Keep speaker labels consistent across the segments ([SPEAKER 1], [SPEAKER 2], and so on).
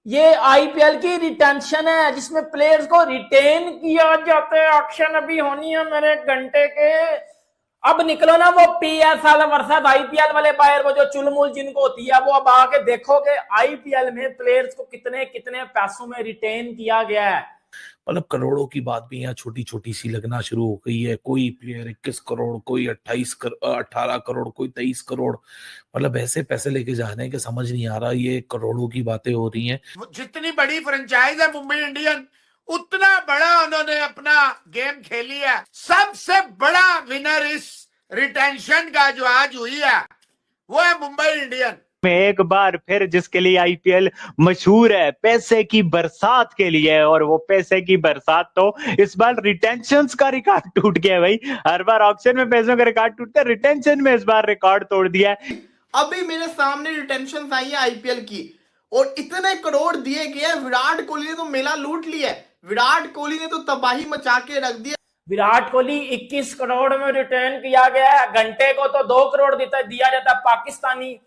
[SPEAKER 1] ये आईपीएल की रिटेंशन है जिसमें प्लेयर्स को रिटेन किया जाता है। एक्शन अभी होनी है मेरे घंटे के। अब निकलो ना वो पीएसएल वर्सेस आईपीएल वाले बाहर, वो जो चुलमुल जिनको होती है वो अब आके देखोगे आईपीएल में प्लेयर्स को कितने कितने पैसों में रिटेन किया गया है।
[SPEAKER 2] मतलब करोड़ों की बात भी यहाँ छोटी छोटी सी लगना शुरू हो गई है। कोई प्लेयर 21 करोड़, कोई 18 करोड़, कोई 23 करोड़। मतलब ऐसे पैसे लेके जा रहे हैं कि समझ नहीं आ रहा, ये करोड़ों की बातें हो रही हैं।
[SPEAKER 3] जितनी बड़ी फ्रेंचाइज है मुंबई इंडियन, उतना बड़ा उन्होंने अपना गेम खेली है। सबसे बड़ा विनर इस रिटेंशन का जो आज हुई है वो है मुंबई इंडियन।
[SPEAKER 4] में एक बार फिर जिसके लिए आईपीएल मशहूर है, पैसे की बरसात के लिए। और वो पैसे की बरसात तो इस बार रिटेंशंस का रिकॉर्ड टूट गया है भाई। हर बार ऑक्शन में पैसों का रिकॉर्ड टूटता है, रिटेंशन में इस बार रिकॉर्ड तोड़ दिया है।
[SPEAKER 5] अभी मेरे सामने रिटेंशन आई है आईपीएल की और इतने करोड़ दिए गए हैं। विराट कोहली ने तो मेला लूट लिया है। विराट कोहली ने तो तबाही मचा के रख दी।
[SPEAKER 1] विराट कोहली 21 करोड़ में रिटर्न किया गया है। घंटे को तो 2 करोड़ दिया जाता है पाकिस्तानी।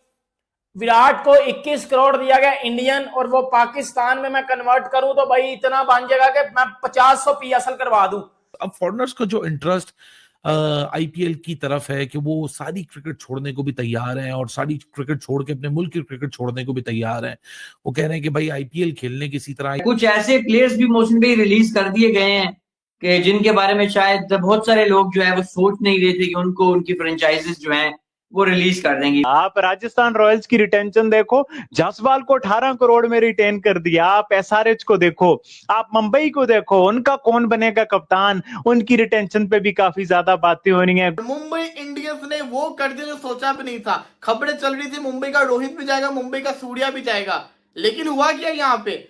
[SPEAKER 1] विराट को 21 करोड़ दिया गया इंडियन, और वो पाकिस्तान में मैं कन्वर्ट करूं तो भाई इतना बन जाएगा कि मैं 50-100 पीएसएल करवा दूं।
[SPEAKER 2] अब फॉरेनर्स का जो इंटरेस्ट आईपीएल की तरफ है कि वो सारी क्रिकेट छोड़ने को भी तैयार हैं और सारी क्रिकेट छोड़ के अपने मुल्क की क्रिकेट छोड़ने को भी तैयार हैं। वो कह रहे हैं कि भाई आईपीएल खेलने किसी तरह।
[SPEAKER 6] कुछ ऐसे प्लेयर्स भी मौसम पे रिलीज कर दिए गए हैं कि जिनके बारे में शायद बहुत सारे लोग जो है वो सोच नहीं रहे थे कि उनको उनकी फ्रेंचाइजेस जो हैं वो रिलीज कर देंगे।
[SPEAKER 4] आप राजस्थान रॉयल्स की रिटेंशन देखो, जायसवाल को 18 करोड़ में रिटेन कर दिया। आप एसआरएच को देखो, आप मुंबई को देखो, उनका कौन बनेगा कप्तान, उनकी रिटेंशन पे भी काफी ज्यादा बातें हो रही हैं।
[SPEAKER 5] मुंबई इंडियंस ने वो कर दिया जो सोचा भी नहीं था। खबरें चल रही थी मुंबई का रोहित भी जाएगा, मुंबई का सूर्या भी जाएगा, लेकिन हुआ क्या यहाँ पे?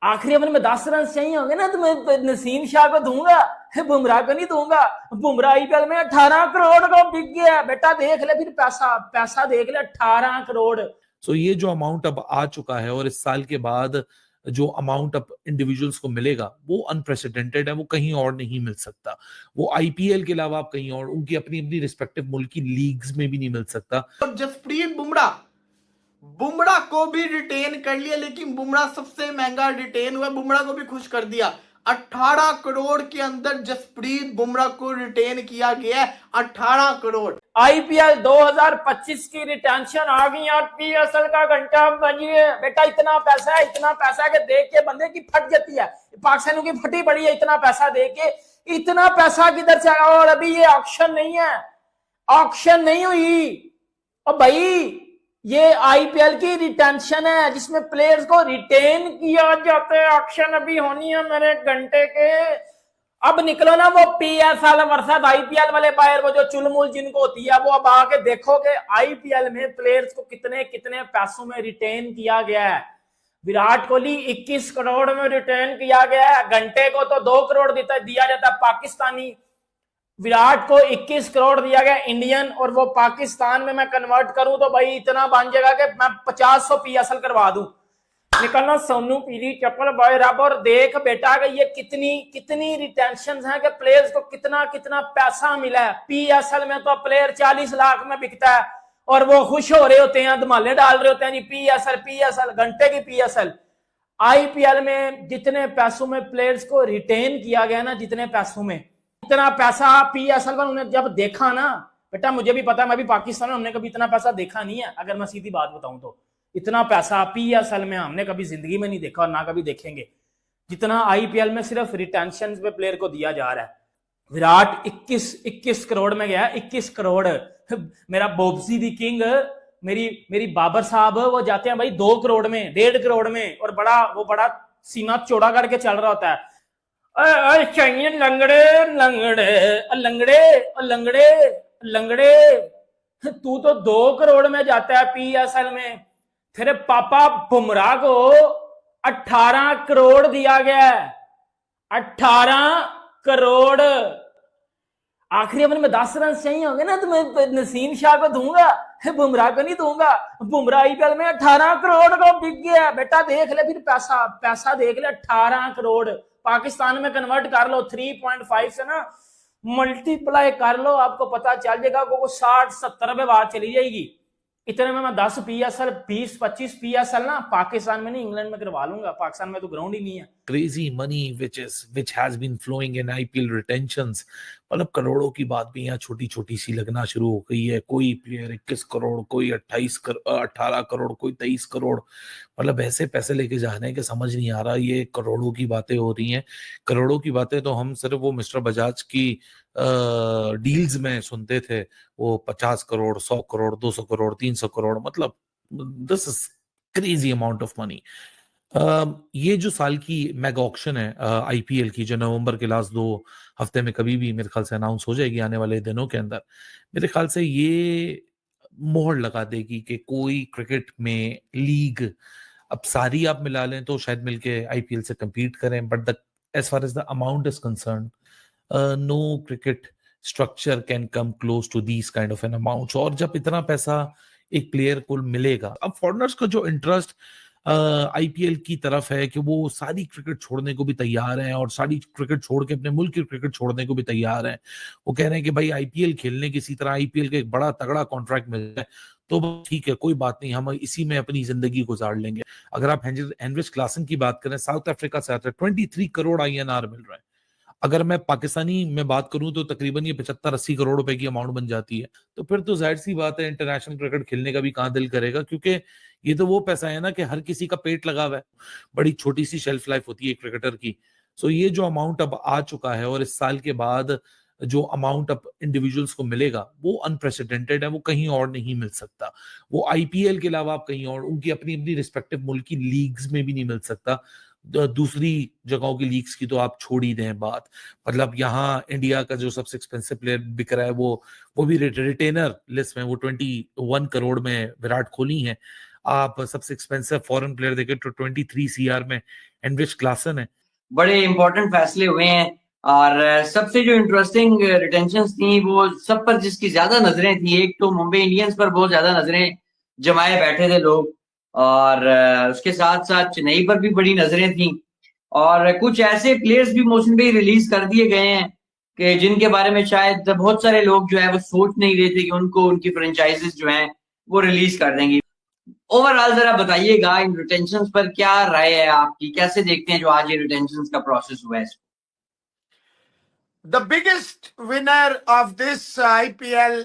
[SPEAKER 1] आखिरी ओवर में 10 रन चाहिए होंगे ना तो मैं नसीम शाह को दूंगा, बुमराह को नहीं दूंगा। बुमराह आईपीएल में 18 करोड़ को बिक गया। बेटा देख ले फिर पैसा देख ले, 18 करोड़।
[SPEAKER 2] सो ये जो अमाउंट अब आ चुका है और इस साल के बाद जो अमाउंट अब इंडिविजुअल्स को मिलेगा वो अनप्रेसिडेंटेड है, वो कहीं और नहीं मिल सकता। वो आईपीएल के अलावा आप कहीं और उनकी अपनी अपनी रिस्पेक्टिव मुल्क की लीग्स में भी नहीं मिल सकता।
[SPEAKER 5] और जसप्रीत बुमराह को भी रिटेन कर लिया, लेकिन बुमराह सबसे महंगा रिटेन हुआ। बुमराह को भी खुश कर दिया। 18 करोड़ के अंदर जसप्रीत बुमराह को रिटेन किया गया है। 18 करोड़।
[SPEAKER 1] आईपीएल 2025 की रिटेंशन आ गई और पीएसएल का घंटा बजिए। बेटा इतना पैसा है कि देख के बंदे की फट जाती है। पाकिस्तानियों की फटी पड़ी है इतना पैसा दे के। इतना पैसा किधर से आया? और अभी ये ऑक्शन नहीं है, ऑक्शन नहीं हुई। और भाई ये आईपीएल की रिटेंशन है जिसमें प्लेयर्स को रिटेन किया जाता है। ऑक्शन अभी होनी है मेरे घंटे के। अब निकलो ना वो पीएसएल वर्सेस आईपीएल वाले बाहर, वो जो चुलमुल जिनको होती है वो अब आके देखोगे आईपीएल में प्लेयर्स को कितने कितने पैसों में रिटेन किया गया है। विराट कोहली 21 करोड़ में रिटेन किया गया है। घंटे को तो 2 करोड़ दिया जाता है पाकिस्तानी। विराट को 21 करोड़ दिया गया इंडियन, और वो पाकिस्तान में मैं कन्वर्ट करूं तो भाई इतना बन जाएगा कि मैं 50-100 पीएसएल करवा दूं। निकलना सोनू पीली चप्पल बॉय रब। और देख बेटा कि ये कितनी रिटेंशन है कि प्लेयर्स को कितना कितना पैसा मिला है। पीएसएल में तो प्लेयर 40 लाख में बिकता है और वो खुश हो रहे होते हैं, धमाले डाल रहे होते हैं जी पीएसएल घंटे की पीएसएल। आईपीएल में जितने पैसों में प्लेयर्स को रिटेन किया गया ना, जितने पैसों में इतना पैसा पीएसएल में उन्हें जब देखा ना, बेटा मुझे भी पता है, मैं भी पाकिस्तान में, हमने कभी इतना पैसा देखा नहीं है। अगर मैं सीधी बात बताऊं तो इतना पैसा पीएसएल में हमने कभी जिंदगी में नहीं देखा और ना कभी देखेंगे, जितना आईपीएल में सिर्फ रिटेंशन पे प्लेयर को दिया जा रहा है। विराट 21 करोड़ में गया। 21 करोड़। मेरा बोब्सी दी किंग, मेरी बाबर साहब, वो जाते हैं भाई 2 करोड़ में, 1.5 करोड़ में, और बड़ा सीना चौड़ा करके चल रहा होता है। चाहिए लंगड़े लंगड़े लंगड़े लंगड़े लंगड़े। तू तो 2 करोड़ में जाता है पीएसएल में। तेरे पापा बुमराह को 18 करोड़ दिया गया है। 18 करोड़। आखिरी ओवर में 10 रन चाहिए होंगे ना तो मैं नसीम शाह को दूंगा, बुमराह को नहीं दूंगा। बुमराह आईपीएल में 18 करोड़ को बिक गया। बेटा देख ले फिर पैसा देख ले, 18 करोड़। पाकिस्तान में कन्वर्ट कर लो, 3.5 से ना मल्टीप्लाई कर लो, आपको पता चल जाएगा। वो 60-70 में बात चली जाएगी। इतने में मैं 10 PSL 20-25 PSL ना पाकिस्तान में नहीं इंग्लैंड में करवा लूंगा। पाकिस्तान में तो ग्राउंड ही नहीं है।
[SPEAKER 2] crazy money which has been flowing in IPL retentions। मतलब करोड़ों की बात भी यहाँ छोटी छोटी सी लगना शुरू हो गई है। कोई प्लेयर 21 करोड़, कोई 18 करोड़, कोई 23 करोड़। मतलब ऐसे पैसे लेके जा रहे हैं कि समझ नहीं आ रहा। ये करोड़ों की बातें हो रही हैं। करोड़ों की बातें तो हम सिर्फ वो मिस्टर बजाज की डील्स में सुनते थे। वो 50 करोड़, 100 करोड़, 200 करोड़, 300 करोड़। मतलब this is crazy amount of money. ये जो साल की मेगा ऑक्शन है आईपीएल की, जो नवंबर के लास्ट 2 हफ्ते में कभी भी मेरे ख्याल से अनाउंस हो जाएगी आने वाले दिनों के अंदर, मेरे ख्याल से ये मोहर लगा देगी कि कोई क्रिकेट में लीग अब सारी आप मिला लें तो शायद मिलके आईपीएल से compete करें, but the as far as the amount is concerned, no cricket structure can come close to these kind of an amount. और जब इतना पैसा एक प्लेयर को मिलेगा, अब फॉरेनर्स का जो इंटरेस्ट आईपीएल की तरफ है कि वो सारी क्रिकेट छोड़ने को भी तैयार हैं और सारी क्रिकेट छोड़ के अपने मुल्क की क्रिकेट छोड़ने को भी तैयार हैं। वो कह रहे हैं कि भाई आईपीएल खेलने किसी तरह आईपीएल का एक बड़ा तगड़ा कॉन्ट्रैक्ट मिल जाए तो ठीक है, कोई बात नहीं, हम इसी में अपनी जिंदगी गुजार लेंगे। अगर आप हेनरिच क्लासन की बात करें, साउथ अफ्रीका से आता है, 23 करोड़ INR मिल रहा है। अगर मैं पाकिस्तानी में बात करूं तो तकरीबन ये 75-80 करोड़ रुपए की अमाउंट बन जाती है। तो फिर तो जाहिर सी बात है इंटरनेशनल क्रिकेट खेलने का भी कहां दिल करेगा, क्योंकि ये तो वो पैसा है ना कि हर किसी का पेट लगा हुआ है। बड़ी छोटी सी शेल्फ लाइफ होती है क्रिकेटर की। सो ये जो अमाउंट अब आ चुका है और इस साल के बाद जो अमाउंट अब इंडिविजुअल्स को मिलेगा वो अनप्रेसिडेंटेड है। वो कहीं और नहीं मिल सकता। वो आईपीएल के अलावा आप कहीं और उनकी अपनी अपनी रिस्पेक्टिव मुल्क की लीग्स में भी नहीं मिल सकता। दूसरी जगहों की लीग्स की तो आप छोड़ ही दें बात। मतलब यहाँ इंडिया का जो सबसे एक्सपेंसिव प्लेयर बिक रहा है वो भी रिटेनर लिस्ट में वो 21 करोड़ में विराट कोहली है। आप सबसे एक्सपेंसिव फॉरेन प्लेयर देखें तो 23 CR में हेनरिच क्लासन है।
[SPEAKER 6] बड़े इंपॉर्टेंट फैसले हुए हैं और सबसे जो इंटरेस्टिंग रिटेंशंस थी वो सब पर जिसकी ज्यादा नजरें थी, एक तो मुंबई इंडियंस पर बहुत ज्यादा नजरें जमाए बैठे थे लोग और उसके साथ साथ चेन्नई पर भी बड़ी नजरें थी और कुछ ऐसे प्लेयर्स भी मौसम पे रिलीज कर दिए गए हैं कि जिनके बारे में शायद बहुत सारे लोग जो है वो सोच नहीं रहे थे कि उनको उनकी फ्रेंचाइजीज जो हैं वो रिलीज कर देंगी। ओवरऑल जरा बताइएगा इन रिटेंशंस पर क्या राय है आपकी, कैसे देखते हैं जो आज ये रिटेंशंस का प्रोसेस हुआ है?
[SPEAKER 3] The biggest winner of this IPL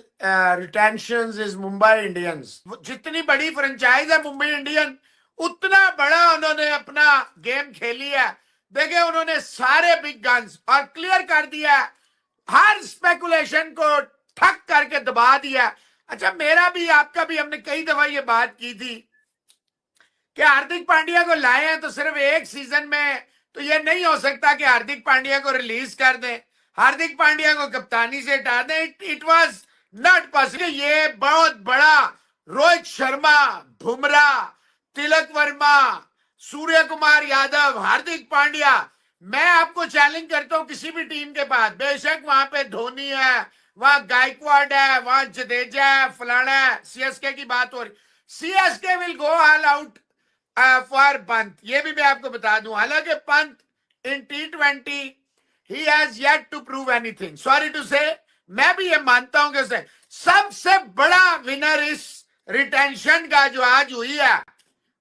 [SPEAKER 3] retentions is Mumbai Indians। जितनी बड़ी फ्रेंचाइज है मुंबई इंडियन, उतना बड़ा उन्होंने अपना गेम खेली है। देखिए उन्होंने सारे बिग गन्स और क्लियर कर दिया, हर स्पेकुलेशन को ठक करके दबा दिया। अच्छा, मेरा भी आपका भी, हमने कई दफा ये बात की थी कि हार्दिक पांड्या को लाए हैं तो सिर्फ एक सीजन में तो ये नहीं हो सकता कि हार्दिक पांड्या को रिलीज कर दें, हार्दिक पांड्या को कप्तानी से हटा दें। It was not possible. ये बहुत बड़ा रोहित शर्मा, बुमराह, तिलक वर्मा, सूर्य कुमार यादव, हार्दिक पांड्या, मैं आपको चैलेंज करता हूं किसी भी टीम के पास, बेशक वहां पे धोनी है, वहां गायकवाड है, वहां जडेजा है, फलाना है, सीएसके की बात हो रही, CSK will go all out for Pant. ये भी मैं आपको बता दूं, हालांकि पंत इन T20 he has yet to prove anything। Sorry to say, मैं भी ये मानता हूं कि उसे सबसे बड़ा विनर इस रिटेंशन का जो आज हुई है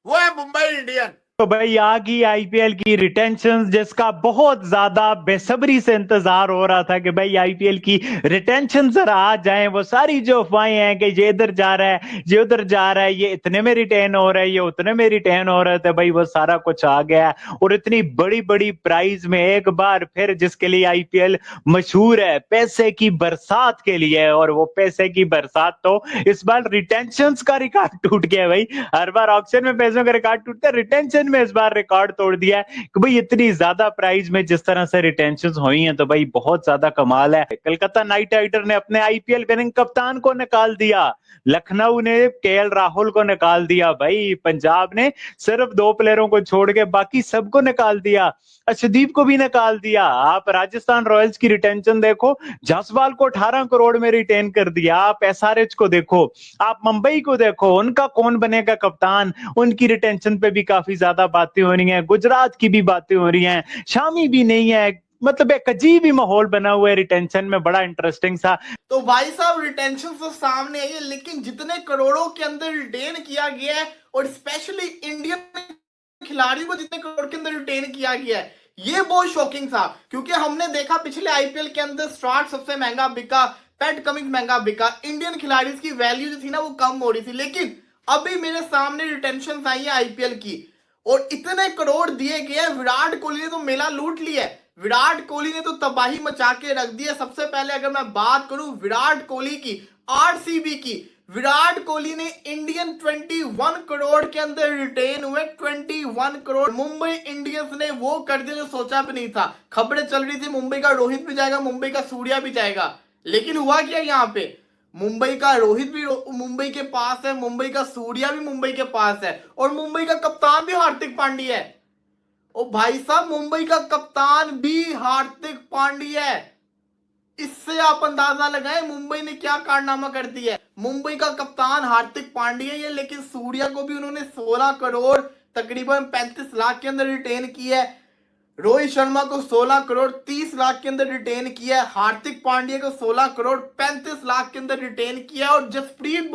[SPEAKER 3] वो है मुंबई इंडियन।
[SPEAKER 4] तो भाई आ गई आईपीएल की रिटेंशन, जिसका बहुत ज्यादा बेसब्री से इंतजार हो रहा था कि भाई आईपीएल की रिटेंशन जरा आ जाए। वो सारी जो अफवाहें हैं कि ये इधर जा रहा है, ये उधर जा रहा है, ये इतने में रिटेन हो रहा है, ये उतने में रिटेन हो रहा है, तो भाई वो सारा कुछ आ गया। और इतनी बड़ी बड़ी प्राइज में एक बार फिर जिसके लिए आईपीएल मशहूर है, पैसे की बरसात के लिए, और वो पैसे की बरसात तो इस बार रिटेंशन का रिकॉर्ड टूट गया। भाई हर बार ऑक्शन में पैसों का रिकॉर्ड टूटता है, रिटेंशन में इस बार रिकॉर्ड तोड़ दिया है कि भाई इतनी ज्यादा प्राइस में जिस तरह से रिटेंशंस हुई हैं तो भाई बहुत ज्यादा कमाल है। कलकत्ता नाइट राइडर ने अपने आईपीएल विनिंग कप्तान को निकाल दिया, लखनऊ ने केएल राहुल को निकाल दिया, भाई पंजाब ने सिर्फ 2 प्लेयरों को छोड़ के बाकी सबको निकाल दिया, अर्शदीप को भी निकाल दिया। आप राजस्थान रॉयल्स की रिटेंशन देखो, जायसवाल को 18 करोड़ में रिटेन कर दिया। आप एसआरएच को देखो, आप मुंबई को देखो, उनका कौन बनेगा कप्तान, उनकी रिटेंशन पे भी काफी ज्यादा बातें हो रही हैं। गुजरात की भी बातें हो रही हैं, शामी भी नहीं है, मतलब एक अजीब ही माहौल बना हुआ है रिटेंशन में, बड़ा इंटरेस्टिंग सा।
[SPEAKER 5] तो भाई साहब रिटेंशन तो सामने आई है, लेकिन जितने करोड़ों के अंदर रिटेन किया गया है और स्पेशली इंडियन खिलाड़ियों को जितने करोड़ के अंदर रिटेन किया गया है, ये बहुत शॉकिंग था। क्योंकि हमने देखा पिछले आईपीएल के अंदर स्टार्ट सबसे महंगा बिका, पैट कमिंस महंगा बिका, इंडियन खिलाड़ी की वैल्यू जो थी ना वो कम हो रही थी। लेकिन अभी मेरे सामने रिटेंशन आई है आईपीएल की और इतने करोड़ दिए गए। विराट कोहली ने तो मेला लूट लिया है, विराट कोहली ने तो तबाही मचा के रख दी है। सबसे पहले अगर मैं बात करूं विराट कोहली की, आरसीबी की, विराट कोहली ने इंडियन 21 करोड़ के अंदर रिटेन हुए, 21 करोड़। मुंबई इंडियंस ने वो कर दिया जो सोचा भी नहीं था। खबरें चल रही थी मुंबई का रोहित भी जाएगा, मुंबई का सूर्या भी जाएगा, लेकिन हुआ क्या यहाँ पे, मुंबई का रोहित भी मुंबई के पास है, मुंबई का सूर्या भी मुंबई के पास है और मुंबई का कप्तान भी हार्दिक पांड्या है। ओ भाई साहब, मुंबई का कप्तान भी हार्दिक पांड्या है। इससे आप अंदाजा लगाएं मुंबई ने क्या कारनामा कर दिया है। मुंबई का कप्तान हार्दिक पांड्या है, लेकिन सूर्या को भी उन्होंने 16 करोड़ तकरीबन 35 लाख के अंदर रिटेन किया है। रोहित शर्मा को 16 करोड़ 30 लाख के अंदर रिटेन किया है। हार्दिक पांड्या को 16 करोड़ 35 लाख के अंदर रिटेन किया और जसप्रीत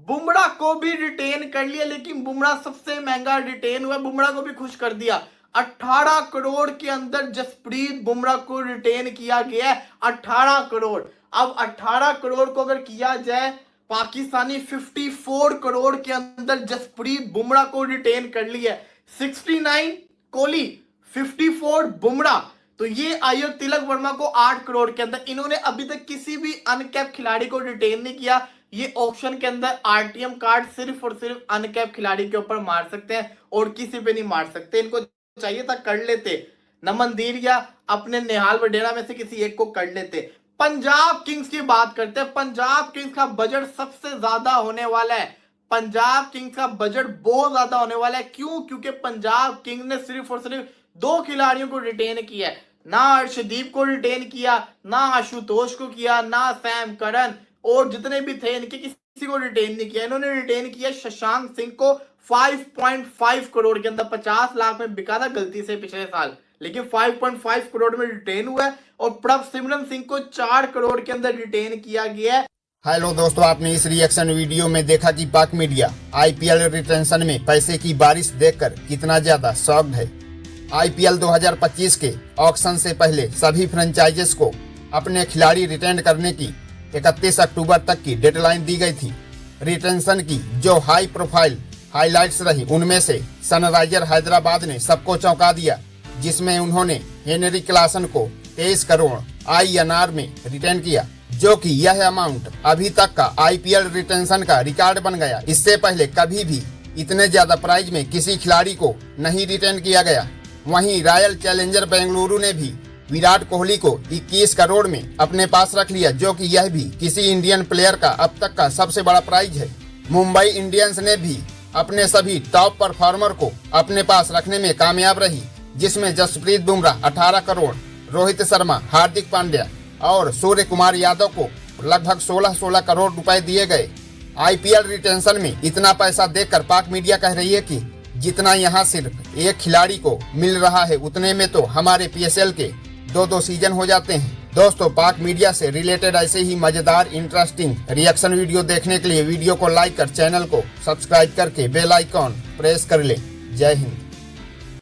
[SPEAKER 5] बुमराह को भी रिटेन कर लिया, लेकिन बुमराह सबसे महंगा रिटेन हुआ। बुमराह को भी खुश कर दिया। 18 करोड़ के अंदर जसप्रीत बुमराह को रिटेन किया गया है, 18 करोड़। अब 18 करोड़ को अगर किया जाए पाकिस्तानी 54 करोड़ के अंदर जसप्रीत बुमराह को रिटेन कर लिया है। 69 कोहली, 54 बुमराह, तो ये आई और तिलक वर्मा को 8 करोड़ के अंदर। इन्होंने अभी तक किसी भी अनकैप खिलाड़ी को रिटेन नहीं किया। ये ऑप्शन के अंदर आरटीएम कार्ड सिर्फ और सिर्फ अनकैप खिलाड़ी के ऊपर मार सकते हैं और किसी पे नहीं मार सकते। इनको चाहिए था कर लेते, नमन धीर या अपने निहाल वडेरा में से किसी एक को कर लेते। पंजाब किंग्स की बात करते हैं। पंजाब किंग्स का बजट सबसे ज्यादा होने वाला है। पंजाब किंग्स का बजट बहुत ज्यादा होने वाला है। क्यों? क्योंकि पंजाब किंग्स ने सिर्फ और सिर्फ 2 खिलाड़ियों को रिटेन किया है। ना अर्शदीप को रिटेन किया, ना आशुतोष को किया, ना सैम करन, और जितने भी थे इनके किसी को रिटेन नहीं किया। इन्होंने रिटेन किया शशांक सिंह को 5.5 करोड़ के अंदर। 50 लाख में बिका था गलती से पिछले साल, लेकिन 5.5 करोड़ में रिटेन हुआ है। और प्रभसिमरन सिंह को 4 करोड़ के अंदर रिटेन किया गया है।
[SPEAKER 7] हेलो दोस्तों, आपने इस रिएक्शन वीडियो में देखा कि पाक मीडिया आईपीएल रिटेंशन में पैसे की बारिश देखकर कितना ज्यादा शॉक्ड है। आईपीएल 2025 के ऑक्शन से पहले सभी फ्रेंचाइजेस को अपने खिलाड़ी रिटेन करने की 31 अक्टूबर तक की डेडलाइन दी गई थी। रिटेंशन की जो हाई प्रोफाइल हाइलाइट्स रही, उनमें से सनराइजर हैदराबाद ने सबको चौंका दिया, जिसमें उन्होंने हेनरी क्लासन को 23 करोड़ INR में रिटेन किया, जो कि यह अमाउंट अभी तक का आईपीएल रिटेंशन का रिकॉर्ड बन गया। इससे पहले कभी भी इतने ज्यादा प्राइज में किसी खिलाड़ी को नहीं रिटेन किया गया। वहीं रॉयल चैलेंजर बेंगलुरु ने भी विराट कोहली को 21 करोड़ में अपने पास रख लिया, जो कि यह भी किसी इंडियन प्लेयर का अब तक का सबसे बड़ा प्राइज है। मुंबई इंडियंस ने भी अपने सभी टॉप परफॉर्मर को अपने पास रखने में कामयाब रही, जिसमें जसप्रीत बुमराह 18 करोड़, रोहित शर्मा, हार्दिक पांड्या और सूर्य कुमार यादव को लगभग 16 करोड़ रुपए दिए गए। आईपीएल रिटेंशन में इतना पैसा देखकर पाक मीडिया कह रही है कि जितना यहाँ सिर्फ एक खिलाड़ी को मिल रहा है, उतने में तो हमारे PSL के 2 सीजन हो जाते हैं। दोस्तों, पाक मीडिया से रिलेटेड ऐसे ही मजेदार इंटरेस्टिंग रिएक्शन वीडियो देखने के लिए वीडियो को लाइक कर चैनल को सब्सक्राइब करके बेल आइकॉन प्रेस कर लें। जय हिंद।